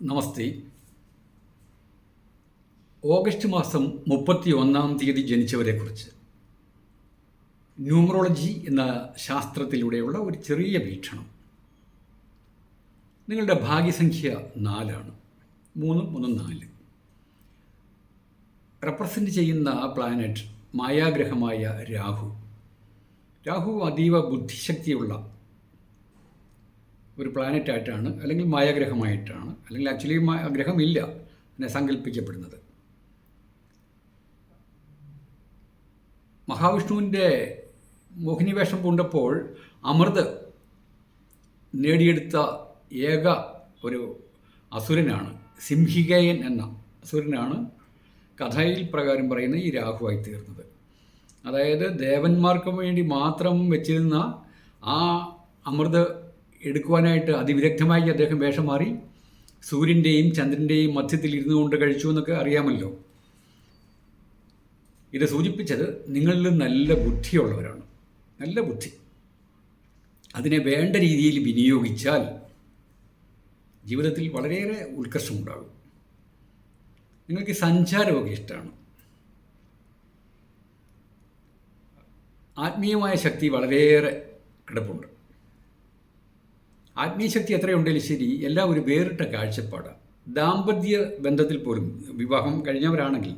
നമസ്തേ. August മാസം 31 ജനിച്ചവരെക്കുറിച്ച് numerology എന്ന ശാസ്ത്രത്തിലൂടെയുള്ള ഒരു ചെറിയ വീക്ഷണം. നിങ്ങളുടെ ഭാഗ്യസംഖ്യ 4 3 3 4. റെപ്രസെൻ്റ് ചെയ്യുന്ന പ്ലാനറ്റ് മായാഗ്രഹമായ രാഹു. രാഹു അതീവ ബുദ്ധിശക്തിയുള്ള ഒരു പ്ലാനറ്റായിട്ടാണ്, അല്ലെങ്കിൽ മായാഗ്രഹമായിട്ടാണ്, അല്ലെങ്കിൽ ആക്ച്വലി ഗ്രഹമില്ല എന്നെ സങ്കല്പിക്കപ്പെടുന്നത്. മഹാവിഷ്ണുവിൻ്റെ മോഹിനി വേഷം പൂണ്ടപ്പോൾ അമൃത് നേടിയെടുത്ത ഏക ഒരു അസുരനാണ്, സിംഹികയൻ എന്ന അസുരനാണ് കഥയിൽ പ്രകാരം പറയുന്ന ഈ രാഹുവായി തീർന്നത്. അതായത് ദേവന്മാർക്ക് വേണ്ടി മാത്രം വെച്ചിരുന്ന ആ അമൃത് എടുക്കുവാനായിട്ട് അതിവിദഗ്ധമായി അദ്ദേഹം വേഷം മാറി സൂര്യൻ്റെയും ചന്ദ്രൻ്റെയും മധ്യത്തിൽ ഇരുന്നു കൊണ്ട് കഴിച്ചു എന്നൊക്കെ അറിയാമല്ലോ. ഇത് സൂചിപ്പിച്ചത് നിങ്ങളിൽ നല്ല ബുദ്ധിയുള്ളവരാണ്. നല്ല ബുദ്ധി, അതിനെ വേണ്ട രീതിയിൽ വിനിയോഗിച്ചാൽ ജീവിതത്തിൽ വളരെയേറെ ഉത്കർഷമുണ്ടാകും. നിങ്ങൾക്ക് സഞ്ചാരമൊക്കെ ഇഷ്ടമാണ്. ആത്മീയമായ ശക്തി വളരെയേറെ കിടപ്പുണ്ട്. ആത്മീയശക്തി എത്രയുണ്ടെങ്കിലും ശരി, എല്ലാം ഒരു വേറിട്ട കാഴ്ചപ്പാടാണ്. ദാമ്പത്യ ബന്ധത്തിൽ പോലും വിവാഹം കഴിഞ്ഞവരാണെങ്കിൽ,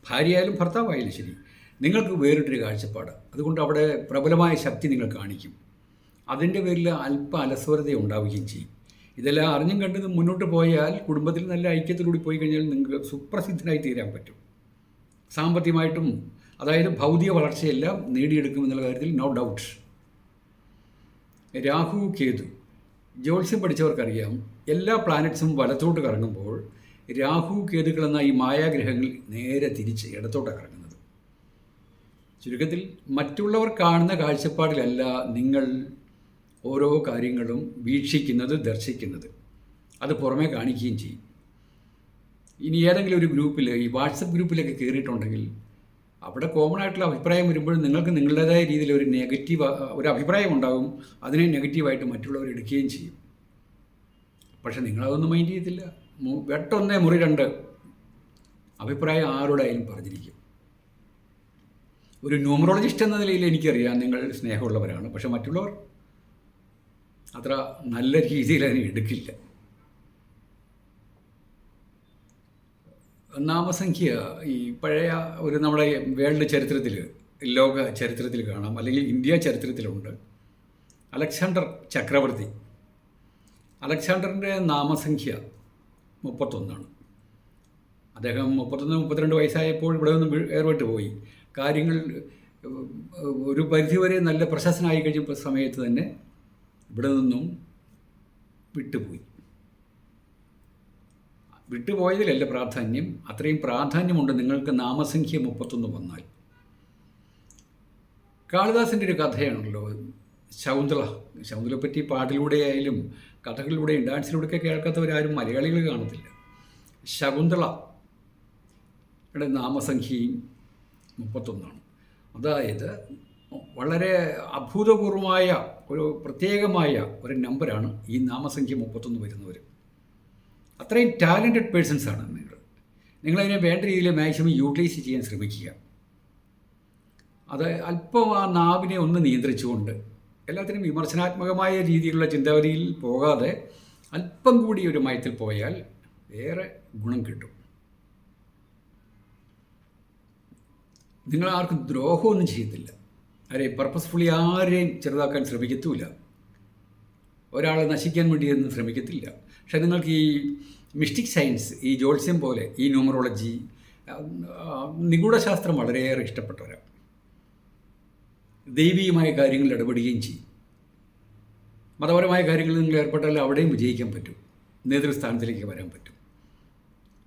ഭാര്യയായാലും ഭർത്താവായാലും ശരി, നിങ്ങൾക്ക് വേറിട്ടൊരു കാഴ്ചപ്പാടാണ്. അതുകൊണ്ട് അവിടെ പ്രബലമായ ശക്തി നിങ്ങൾ കാണിക്കും. അതിൻ്റെ പേരിൽ അല്പ അലസ്വരത ഉണ്ടാവുകയും ചെയ്യും. ഇതെല്ലാം അറിഞ്ഞും കണ്ടത് മുന്നോട്ട് പോയാൽ, കുടുംബത്തിൽ നല്ല ഐക്യത്തിലൂടെ പോയി കഴിഞ്ഞാൽ നിങ്ങൾക്ക് സുപ്രസിദ്ധനായി തീരാൻ പറ്റും. സാമ്പത്തികമായിട്ടും, അതായത് ഭൗതിക വളർച്ചയെല്ലാം നേടിയെടുക്കുമെന്നുള്ള കാര്യത്തിൽ നോ ഡൗട്ട്. രാഹു കേതു, ജ്യോത്സ്യം പഠിച്ചവർക്കറിയാം, എല്ലാ പ്ലാനറ്റ്സും വലത്തോട്ട് കറങ്ങുമ്പോൾ രാഹു കേതുക്കൾ എന്ന ഈ മായാഗ്രഹങ്ങൾ നേരെ തിരിച്ച് ഇടത്തോട്ടാണ് കറങ്ങുന്നത്. ചുരുക്കത്തിൽ മറ്റുള്ളവർ കാണുന്ന കാഴ്ചപ്പാടിലല്ല നിങ്ങൾ ഓരോ കാര്യങ്ങളും വീക്ഷിക്കുന്നത്, ദർശിക്കുന്നത്. അത് പുറമേ കാണിക്കുകയും ചെയ്യും. ഇനി ഏതെങ്കിലും ഒരു ഗ്രൂപ്പിൽ, ഈ വാട്സപ്പ് ഗ്രൂപ്പിലൊക്കെ കയറിയിട്ടുണ്ടെങ്കിൽ, അവിടെ കോമൺ ആയിട്ടുള്ള അഭിപ്രായം വരുമ്പോൾ നിങ്ങൾക്ക് നിങ്ങളുടേതായ രീതിയിൽ ഒരു നെഗറ്റീവ് ഒരു അഭിപ്രായം ഉണ്ടാകും. അതിനെ നെഗറ്റീവായിട്ട് മറ്റുള്ളവർ എടുക്കുകയും ചെയ്യും. പക്ഷെ നിങ്ങളതൊന്നും മൈൻഡ് ചെയ്യത്തില്ല. വെട്ടൊന്നേ മുറി 2 അഭിപ്രായം ആരോടായാലും പറഞ്ഞിരിക്കും. ഒരു ന്യൂമറോളജിസ്റ്റ് എന്ന നിലയിൽ എനിക്കറിയാം നിങ്ങൾ സ്നേഹമുള്ളവരാണ്. പക്ഷെ മറ്റുള്ളവർ അത്ര നല്ല രീതിയിൽ അതിനെ എടുക്കില്ല. നാമസംഖ്യ ഈ പഴയ ഒരു നമ്മുടെ വേൾഡ് ചരിത്രത്തിൽ, ലോക ചരിത്രത്തിൽ കാണാം, അല്ലെങ്കിൽ ഇന്ത്യ ചരിത്രത്തിലുണ്ട്. അലക്സാണ്ടർ ചക്രവർത്തി, അലക്സാണ്ടറിൻ്റെ നാമസംഖ്യ 31. അദ്ദേഹം 31-32 വയസ്സായപ്പോൾ ഇവിടെ നിന്നും വേർപെട്ട് പോയി. കാര്യങ്ങൾ ഒരു പരിധിവരെ നല്ല പ്രശസ്തനായി കഴിഞ്ഞ സമയത്ത് തന്നെ ഇവിടെ നിന്നും വിട്ടുപോയി. വിട്ടുപോയതിലല്ല പ്രാധാന്യം, അത്രയും പ്രാധാന്യമുണ്ട് നിങ്ങൾക്ക് നാമസംഖ്യ 31 വന്നാൽ. കാളിദാസൻ്റെ ഒരു കഥയാണല്ലോ ശകുന്തള. ശകുന്തളയെപ്പറ്റി പാട്ടിലൂടെയായാലും കഥകളിലൂടെയും ഡാൻസിലൂടെയൊക്കെ കേൾക്കാത്തവരാരും മലയാളികൾ കാണത്തില്ല. ശകുന്തളയുടെ നാമസംഖ്യയും 31. അതായത് വളരെ അഭൂതപൂർവമായ ഒരു പ്രത്യേകമായ ഒരു നമ്പറാണ് ഈ നാമസംഖ്യ 31 വരുന്നവർ. അത്രയും ടാലൻറ്റഡ് പേഴ്സൺസാണ് നിങ്ങളതിനെ വേണ്ട രീതിയിൽ മാക്സിമം യൂട്ടിലൈസ് ചെയ്യാൻ ശ്രമിക്കുക. അത് അല്പം ആ നാവിനെ ഒന്ന് നിയന്ത്രിച്ചുകൊണ്ട്, എല്ലാത്തിനും വിമർശനാത്മകമായ രീതിയിലുള്ള ചിന്താഗതിയിൽ പോകാതെ അല്പം കൂടി ഒരു മയത്തിൽ പോയാൽ ഏറെ ഗുണം കിട്ടും. നിങ്ങൾ ആർക്കും ദ്രോഹമൊന്നും ചെയ്യത്തില്ല. ആരെയും പർപ്പസ്ഫുള്ളി ആരെയും ചെറുതാക്കാൻ ശ്രമിക്കത്തുമില്ല. ഒരാളെ നശിക്കാൻ വേണ്ടിയൊന്നും ശ്രമിക്കത്തില്ല. പക്ഷേ നിങ്ങൾക്ക് ഈ മിസ്റ്റിക് സയൻസ്, ഈ ജ്യോത്സ്യം പോലെ, ഈ ന്യൂമറോളജി, നിഗൂഢശാസ്ത്രം വളരെയേറെ ഇഷ്ടപ്പെട്ടവരാണ്. ദൈവീയമായ കാര്യങ്ങളിൽ ഇടപെടുകയും ചെയ്യും. മതപരമായ കാര്യങ്ങളിൽ നിങ്ങൾ ഏർപ്പെട്ടാൽ അവിടെയും വിജയിക്കാൻ പറ്റും, നേതൃസ്ഥാനത്തിലേക്ക് വരാൻ പറ്റും.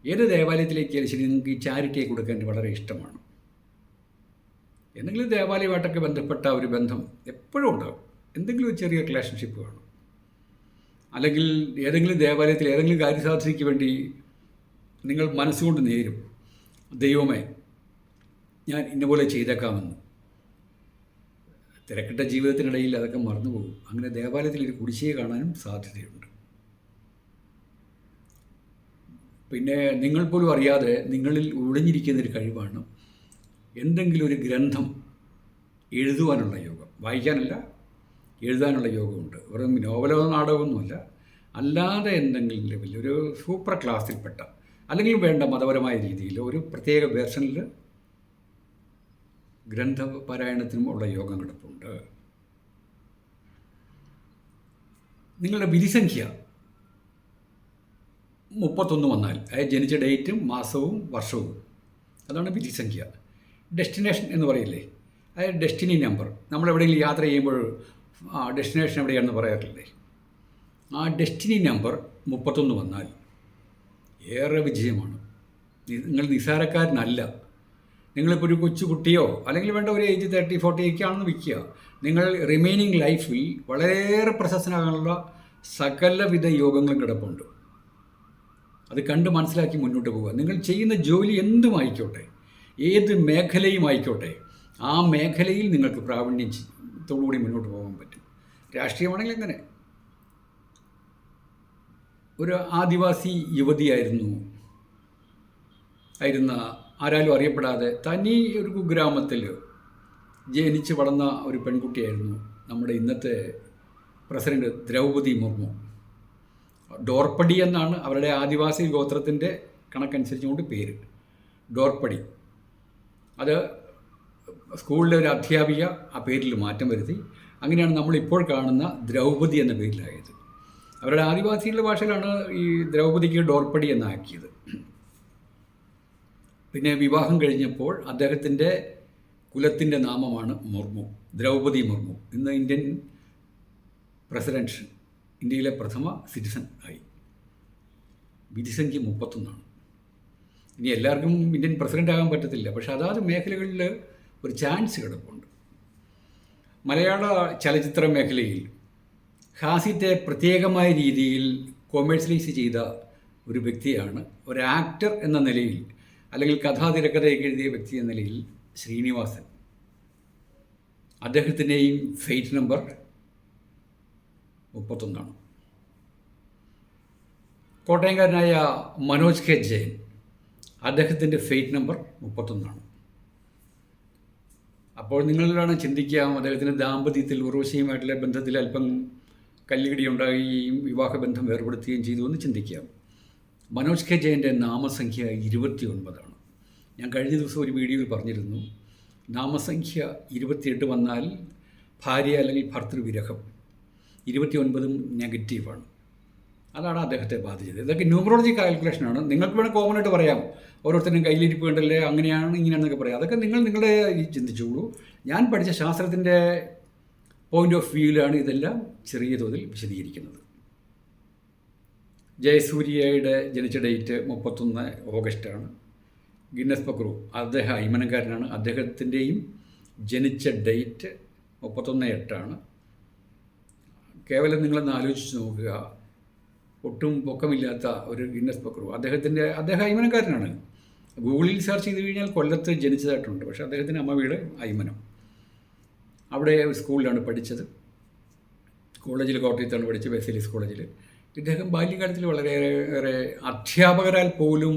ഏത് ദേവാലയത്തിലേക്ക് ശരി, നിങ്ങൾക്ക് ഈ ചാരിറ്റിയെ കൊടുക്കാൻ വളരെ ഇഷ്ടമാണ്. എന്തെങ്കിലും ദേവാലയമായിട്ടൊക്കെ ബന്ധപ്പെട്ട ഒരു ബന്ധം എപ്പോഴും ഉണ്ടാകും. എന്തെങ്കിലും ഒരു ചെറിയ റിലേഷൻഷിപ്പ് കാണും. അല്ലെങ്കിൽ ഏതെങ്കിലും ദേവാലയത്തിൽ ഏതെങ്കിലും കാര്യസാധനയ്ക്ക് വേണ്ടി നിങ്ങൾ മനസ്സുകൊണ്ട് നേരും, ദൈവമേ ഞാൻ ഇന്നപോലെ ചെയ്തേക്കാമെന്ന്. തിരക്കിട്ട ജീവിതത്തിനിടയിൽ അതൊക്കെ മറന്നുപോകും. അങ്ങനെ ദേവാലയത്തിൽ ഒരു കുടിശ്ശിക കാണാനും സാധ്യതയുണ്ട്. പിന്നെ നിങ്ങൾ പോലും അറിയാതെ നിങ്ങളിൽ ഒളിഞ്ഞിരിക്കുന്നൊരു കഴിവാണ് എന്തെങ്കിലും ഒരു ഗ്രന്ഥം എഴുതുവാനുള്ള യോഗം. വായിക്കാനല്ല, എഴുതാനുള്ള യോഗമുണ്ട്. വെറും നോവലോ നാടകമൊന്നുമല്ല, അല്ലാതെ എന്തെങ്കിലും ലെവലിൽ ഒരു സൂപ്പർ ക്ലാസ്സിൽപ്പെട്ട, അല്ലെങ്കിൽ വേണ്ട മതപരമായ രീതിയിൽ ഒരു പ്രത്യേക വേർഷനിൽ ഗ്രന്ഥപാരായണത്തിനും ഉള്ള യോഗം കിടപ്പുണ്ട്. നിങ്ങളുടെ വിധിസംഖ്യ 31 വന്നാൽ, അതായത് ജനിച്ച ഡേറ്റും മാസവും വർഷവും, അതാണ് വിധിസംഖ്യ. ഡെസ്റ്റിനേഷൻ എന്ന് പറയില്ലേ, അതായത് ഡെസ്റ്റിനി നമ്പർ. നമ്മളെവിടെയെങ്കിലും യാത്ര ചെയ്യുമ്പോൾ ഡെസ്റ്റിനേഷൻ എവിടെയാണെന്ന് പറയാറില്ലേ, ആ ഡെസ്റ്റിനി നമ്പർ 31 വന്നാൽ ഏറെ വിജയമാണ്. നിങ്ങൾ നിസ്സാരക്കാരനല്ല. നിങ്ങളിപ്പോൾ ഒരു കൊച്ചു കുട്ടിയോ അല്ലെങ്കിൽ വേണ്ട ഒരു ഏജ് 30-40 ഒക്കെ ആണെന്ന് വയ്ക്കുക, നിങ്ങൾ റിമൈനിങ് ലൈഫിൽ വളരെയേറെ പ്രശസ്തനാകാനുള്ള സകലവിധ യോഗങ്ങളും കിടപ്പുണ്ട്. അത് കണ്ട് മനസ്സിലാക്കി മുന്നോട്ട് പോവുക. നിങ്ങൾ ചെയ്യുന്ന ജോലി എന്തുമായിക്കോട്ടെ, ഏത് മേഖലയും ആയിക്കോട്ടെ, ആ മേഖലയിൽ നിങ്ങൾക്ക് പ്രാവീണ്യത്തോടുകൂടി മുന്നോട്ട് പോകാൻ പറ്റും. രാഷ്ട്രീയമാണെങ്കിൽ എങ്ങനെ? ഒരു ആദിവാസി യുവതിയായിരുന്ന ആരാലും അറിയപ്പെടാതെ തനി ഒരു കുഗ്രാമത്തിൽ ജനിച്ച് വളർന്ന ഒരു പെൺകുട്ടിയായിരുന്നു നമ്മുടെ ഇന്നത്തെ പ്രസിഡന്റ് ദ്രൗപദി മുർമു. ഡോർപ്പടി എന്നാണ് അവരുടെ ആദിവാസി ഗോത്രത്തിൻ്റെ കണക്കനുസരിച്ചുകൊണ്ട് പേര്, ഡോർപ്പടി. അത് സ്കൂളിലെ ഒരു അധ്യാപിക ആ പേരിൽ മാറ്റം വരുത്തി. അങ്ങനെയാണ് നമ്മളിപ്പോൾ കാണുന്ന ദ്രൗപദി എന്ന പേരിലായത്. അവരുടെ ആദിവാസികളുടെ ഭാഷയിലാണ് ഈ ദ്രൗപദിക്ക് ഡോർപ്പടി എന്നാക്കിയത്. പിന്നെ വിവാഹം കഴിഞ്ഞപ്പോൾ അദ്ദേഹത്തിൻ്റെ കുലത്തിൻ്റെ നാമമാണ് മുർമു, ദ്രൗപദി മുർമു. ഇന്ന് ഇന്ത്യൻ പ്രസിഡന്റ്, ഇന്ത്യയിലെ പ്രഥമ സിറ്റിസൺ ആയി. വിധിസംഖ്യ 31. ഇനി എല്ലാവർക്കും ഇന്ത്യൻ പ്രസിഡൻ്റ് ആകാൻ പറ്റത്തില്ല, പക്ഷേ അതാത് മേഖലകളിൽ ഒരു ചാൻസ് കിടപ്പുണ്ട്. മലയാള ചലച്ചിത്ര മേഖലയിൽ ഹാസ്യത്തെ പ്രത്യേകമായ രീതിയിൽ കൊമേഴ്സ്യലൈസ് ചെയ്ത ഒരു വ്യക്തിയാണ്, ഒരു ആക്ടർ എന്ന നിലയിൽ അല്ലെങ്കിൽ കഥാതിരക്കഥയൊക്കെ എഴുതിയ വ്യക്തി എന്ന നിലയിൽ ശ്രീനിവാസൻ. അദ്ദേഹത്തിൻ്റെയും ഫേറ്റ് നമ്പർ 31. കോട്ടയംകാരനായ മനോജ് കെ ജയൻ, അദ്ദേഹത്തിൻ്റെ ഫേറ്റ് നമ്പർ 31. അപ്പോൾ നിങ്ങളിലാണ് ചിന്തിക്കാം, അദ്ദേഹത്തിൻ്റെ ദാമ്പത്യത്തിൽ ഉർവശിയുമായിട്ടുള്ള ബന്ധത്തിൽ അല്പം കല്ലുകടി ഉണ്ടാകുകയും വിവാഹബന്ധം ഏർപ്പെടുത്തുകയും ചെയ്തു എന്ന് ചിന്തിക്കാം. മനോജ് കെ ജയൻ്റെ നാമസംഖ്യ 29. ഞാൻ കഴിഞ്ഞ ദിവസം ഒരു വീഡിയോയിൽ പറഞ്ഞിരുന്നു, നാമസംഖ്യ 28 വന്നാൽ ഭാര്യ അല്ലെങ്കിൽ ഭർത്തൃവിരഹം, 29 നെഗറ്റീവാണ്. അതാണ് അദ്ദേഹത്തെ ബാധിച്ചത്. ഇതൊക്കെ ന്യൂമറോളജി കാൽക്കുലേഷനാണ്. നിങ്ങൾക്ക് വേണം കോമൺ ആയിട്ട് പറയാം, ഓരോരുത്തരും കയ്യിലിരിപ്പ് കണ്ടല്ലേ, അങ്ങനെയാണ് ഇങ്ങനെയാണെന്നൊക്കെ പറയാം. അതൊക്കെ നിങ്ങൾ നിങ്ങളുടെ ചിന്തിച്ചോളൂ. ഞാൻ പഠിച്ച ശാസ്ത്രത്തിൻ്റെ പോയിൻ്റ് ഓഫ് വ്യൂവിലാണ് ഇതെല്ലാം ചെറിയ തോതിൽ വിശദീകരിക്കുന്നത്. ജയസൂര്യയുടെ ജനിച്ച ഡേറ്റ് 31 ഓഗസ്റ്റാണ്. ഗിന്നസ് ബുക്ക്, അദ്ദേഹം അയ്മനക്കാരനാണ്. അദ്ദേഹത്തിൻ്റെയും ജനിച്ച ഡേറ്റ് 31/8. കേവലം നിങ്ങളൊന്ന് ആലോചിച്ച് നോക്കുക, ഒട്ടും പൊക്കമില്ലാത്ത ഒരു ഗിന്നസ് ബുക്ക്. അദ്ദേഹം അയ്മനക്കാരനാണ്. ഗൂഗിളിൽ സെർച്ച് ചെയ്ത് കഴിഞ്ഞാൽ കൊല്ലത്ത് ജനിച്ചതായിട്ടുണ്ട്, പക്ഷേ അദ്ദേഹത്തിൻ്റെ അമ്മ വീട് അയ്മനം. അവിടെ സ്കൂളിലാണ് പഠിച്ചത്. കോളേജിൽ കോട്ടയത്താണ് പഠിച്ചത്, ബെസിലിസ് കോളേജിൽ. ഇദ്ദേഹം ബാല്യകാലത്തിൽ വളരെയേറെ അധ്യാപകരാൽ പോലും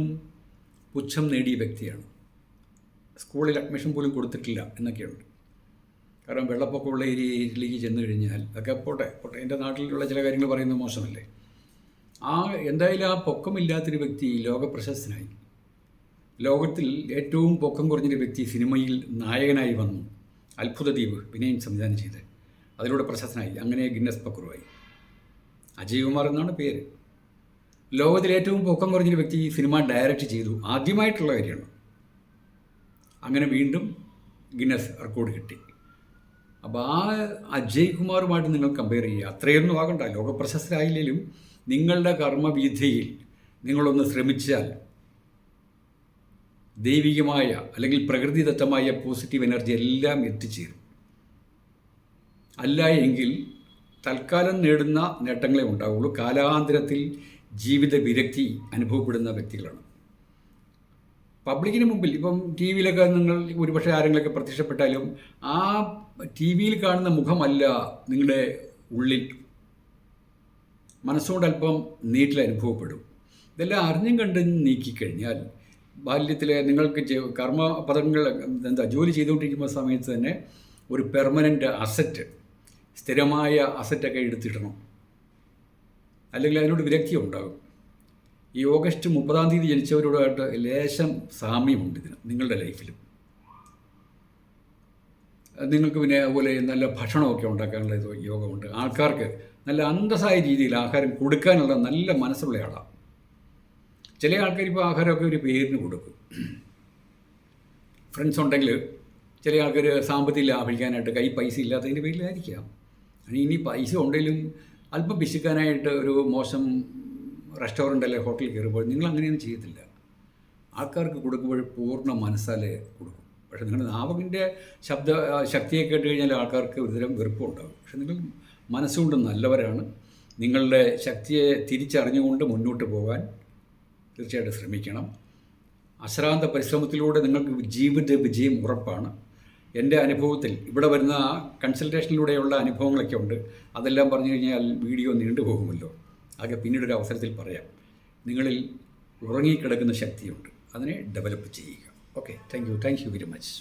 പുച്ഛം നേടിയ വ്യക്തിയാണ്. സ്കൂളിൽ അഡ്മിഷൻ പോലും കൊടുത്തിട്ടില്ല എന്നൊക്കെയുണ്ട്. കാരണം വെള്ളപ്പൊക്കമുള്ള ഏരിയയിലേക്ക് ചെന്ന് കഴിഞ്ഞാൽ അതൊക്കെ പോട്ടെ, എൻ്റെ നാട്ടിലുള്ള ചില കാര്യങ്ങൾ പറയുന്നത് മോശമല്ലേ. എന്തായാലും ആ പൊക്കമില്ലാത്തൊരു വ്യക്തി ലോകപ്രശസ്തനായി. ലോകത്തിൽ ഏറ്റവും പൊക്കം കുറഞ്ഞൊരു വ്യക്തി സിനിമയിൽ നായകനായി വന്നു. അത്ഭുതദ്വീപ് പിന്നെയും സംവിധാനം ചെയ്ത് അതിലൂടെ പ്രശസ്തനായി. അങ്ങനെ ഗിന്നസ് ബുക്കുമായി. അജയ് കുമാർ എന്നാണ് പേര്. ലോകത്തിലെ ഏറ്റവും പൊക്കം കുറഞ്ഞൊരു വ്യക്തി സിനിമ ഡയറക്റ്റ് ചെയ്തു, ആദ്യമായിട്ടുള്ള കാര്യമാണ്. അങ്ങനെ വീണ്ടും ഗിന്നസ് റെക്കോർഡ് കിട്ടി. അപ്പോൾ ആ അജയ് കുമാറുമായിട്ട് നിങ്ങൾ കമ്പയർ ചെയ്യുക. അത്രയൊന്നും ആകണ്ട, ലോകപ്രശസ്തരായില്ലെങ്കിലും നിങ്ങളുടെ കർമ്മവിധിയിൽ നിങ്ങളൊന്ന് ശ്രമിച്ചാൽ ദൈവികമായ അല്ലെങ്കിൽ പ്രകൃതിദത്തമായ പോസിറ്റീവ് എനർജി എല്ലാം എത്തിച്ചേരും. അല്ല എങ്കിൽ തൽക്കാലം നേടുന്ന നേട്ടങ്ങളെ ഉണ്ടാവുള്ളൂ. കാലാന്തരത്തിൽ ജീവിത വിരക്തി അനുഭവപ്പെടുന്ന വ്യക്തികളാണ്. പബ്ലിക്കിന് മുമ്പിൽ ഇപ്പം ടി വിയിലൊക്കെ നിങ്ങൾ ഒരുപക്ഷെ ആരെങ്കിലുമൊക്കെ പ്രത്യക്ഷപ്പെട്ടാലും ആ ടി വിയിൽ കാണുന്ന മുഖമല്ല നിങ്ങളുടെ ഉള്ളിൽ. മനസ്സുകൊണ്ട് അല്പം നീറ്റിൽ അനുഭവപ്പെടും. ഇതെല്ലാം അറിഞ്ഞും കണ്ടും നീക്കിക്കഴിഞ്ഞാൽ ബാല്യത്തിൽ നിങ്ങൾക്ക് കർമ്മപദങ്ങൾ ജോലി ചെയ്തുകൊണ്ടിരിക്കുന്ന സമയത്ത് തന്നെ ഒരു പെർമനൻ്റ് അസറ്റ്, സ്ഥിരമായ അസറ്റൊക്കെ എടുത്തിടണം. അല്ലെങ്കിൽ അതിനോട് വിരക്തി ഉണ്ടാകും. ഈ ഓഗസ്റ്റ് 30 ജനിച്ചവരോടായിട്ട് ലേശം സാമ്യമുണ്ട് ഇതിന് നിങ്ങളുടെ ലൈഫിലും. നിങ്ങൾക്ക് പിന്നെ അതുപോലെ നല്ല ഭക്ഷണമൊക്കെ ഉണ്ടാക്കാനുള്ള യോഗമുണ്ട്. ആൾക്കാർക്ക് നല്ല അന്തസ്സായ രീതിയിൽ ആഹാരം കൊടുക്കാനുള്ള നല്ല മനസ്സുള്ള ആളാണ്. ചില ആൾക്കാർ ഇപ്പോൾ ആഹാരമൊക്കെ ഒരു പേരിന് കൊടുക്കും. ഫ്രണ്ട്സ് ഉണ്ടെങ്കിൽ ചില ആൾക്കാർ സാമ്പത്തികം ലാഭിക്കാനായിട്ട് പൈസ ഇല്ലാത്തതിൻ്റെ പേരിലായിരിക്കാം. ഇനി പൈസ ഉണ്ടെങ്കിലും അല്പം പിശുക്കാനായിട്ട് ഒരു മോശം റെസ്റ്റോറൻ്റ് അല്ലെങ്കിൽ ഹോട്ടലിൽ കയറുമ്പോൾ നിങ്ങൾ അങ്ങനെയൊന്നും ചെയ്യത്തില്ല. ആൾക്കാർക്ക് കൊടുക്കുമ്പോൾ പൂർണ്ണ മനസ്സാലെ കൊടുക്കും. പക്ഷേ നിങ്ങളുടെ നാവിൻ്റെ ശക്തിയെ കേട്ട് കഴിഞ്ഞാൽ ആൾക്കാർക്ക് ഒരുതരം വെറുപ്പുണ്ടാകും. പക്ഷേ നിങ്ങൾ മനസ്സുകൊണ്ട് നല്ലവരാണ്. നിങ്ങളുടെ ശക്തിയെ തിരിച്ചറിഞ്ഞുകൊണ്ട് മുന്നോട്ട് പോകാൻ തീർച്ചയായിട്ടും ശ്രമിക്കണം. അശ്രാന്ത പരിശ്രമത്തിലൂടെ നിങ്ങൾക്ക് ജീവിത വിജയം ഉറപ്പാണ്. എൻ്റെ അനുഭവത്തിൽ ഇവിടെ വരുന്ന കൺസൾട്ടേഷനിലൂടെയുള്ള അനുഭവങ്ങളൊക്കെ ഉണ്ട്. അതെല്ലാം പറഞ്ഞു കഴിഞ്ഞാൽ വീഡിയോ നീണ്ടുപോകുമല്ലോ. ആകെ പിന്നീടൊരു അവസരത്തിൽ പറയാം. നിങ്ങളിൽ ഉറങ്ങിക്കിടക്കുന്ന ശക്തിയുണ്ട്, അതിനെ ഡെവലപ്പ് ചെയ്യുക. Okay, thank you very much.